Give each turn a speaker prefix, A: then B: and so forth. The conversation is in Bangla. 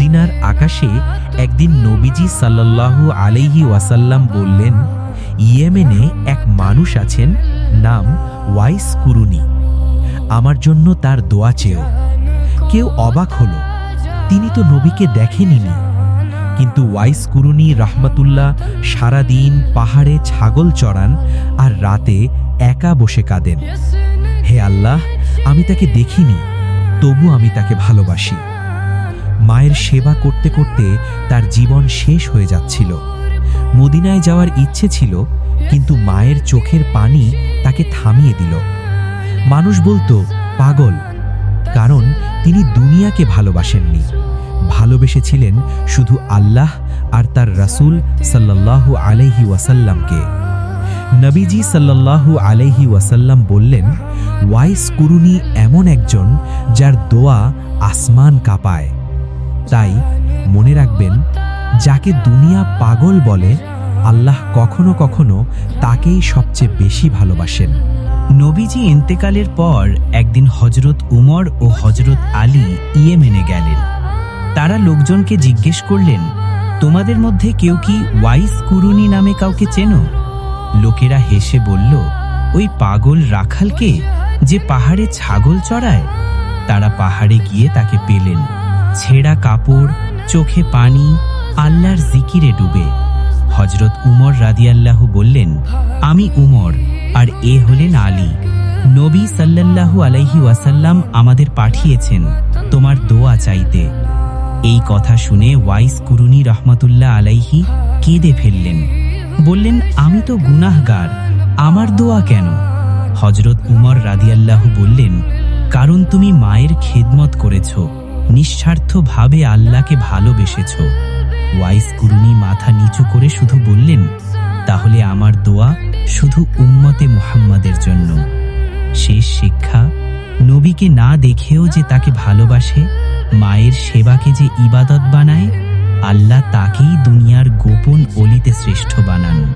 A: মদিনার আকাশে একদিন নবীজি সাল্লাল্লাহু আলাইহি ওয়াসাল্লাম বললেন, ইয়েমেনে এক মানুষ আছেন, নাম ওয়াইস কুরুনি। আমার জন্য তার দোয়া চেও। কেউ অবাক হল, তিনি তো নবীকে দেখেননি। কিন্তু ওয়াইস কুরুনি রাহমাতুল্লাহ সারাদিন পাহাড়ে ছাগল চড়ান আর রাতে একা বসে কাঁদেন। হে আল্লাহ, আমি তাকে দেখিনি, তবু আমি তাকে ভালোবাসি। মায়ের সেবা করতে করতে তার জীবন শেষ হয়ে যাচ্ছিল। মদিনায় যাওয়ার ইচ্ছে ছিল, কিন্তু মায়ের চোখের পানি তাকে থামিয়ে দিল। মানুষ বলতো পাগল, কারণ তিনি দুনিয়াকে ভালোবাসেননি, ভালোবেসেছিলেন শুধু আল্লাহ আর তার রাসূল সাল্লাল্লাহু আলাইহি ওয়াসাল্লামকে। নবীজি সাল্লাল্লাহু আলাইহি ওয়াসাল্লাম বললেন, ওয়াইস কুরুনি এমন একজন যার দোয়া আসমান কাঁপায়। তাই মনে রাখবেন, যাকে দুনিয়া পাগল বলে, আল্লাহ কখনো কখনো তাকেই সবচেয়ে বেশি ভালোবাসেন।
B: নবীজি ইন্তেকালের পর একদিন হজরত উমর ও হজরত আলী ইয়েমেনে গেলেন। তারা লোকজনকে জিজ্ঞেস করলেন, তোমাদের মধ্যে কেউ কি ওয়াইস কুরুনি নামে কাউকে চেনো? লোকেরা হেসে বলল, ওই পাগল রাখালকে, যে পাহাড়ে ছাগল চড়ায়। তারা পাহাড়ে গিয়ে তাকে পেলেন, ছেঁড়া কাপড়, চোখে পানি, আল্লাহর জিকিরে ডুবে। হজরত উমর রাদিয়াল্লাহু বললেন, আমি উমর, আর এ হলেন আলী। নবী সাল্লাল্লাহু আলাইহি ওয়াসাল্লাম আমাদের পাঠিয়েছেন তোমার দোয়া চাইতে। এই কথা শুনে ওয়াইস কুরুনি রহমাতুল্লাহ আলাইহি কেঁদে ফেললেন। বললেন, আমি তো গুনাহগার, আমার দোয়া কেন? হজরত উমর রাদিয়াল্লাহু বললেন, কারণ তুমি মায়ের খেদমত করেছ, নিঃস্বার্থভাবে আল্লাহকে ভালোবেসেছ। ওয়াইস কুরুনি মাথা নিচু করে শুধু বললেন, তাহলে আমার দোয়া শুধু উম্মতে মুহাম্মাদের জন্য। শেষ শিক্ষা, নবীকে না দেখেও যে তাকে ভালোবাসে, মায়ের সেবাকে যে ইবাদত বানায়, আল্লাহ তাকেই দুনিয়ার গোপন অলিতে শ্রেষ্ঠ বানান।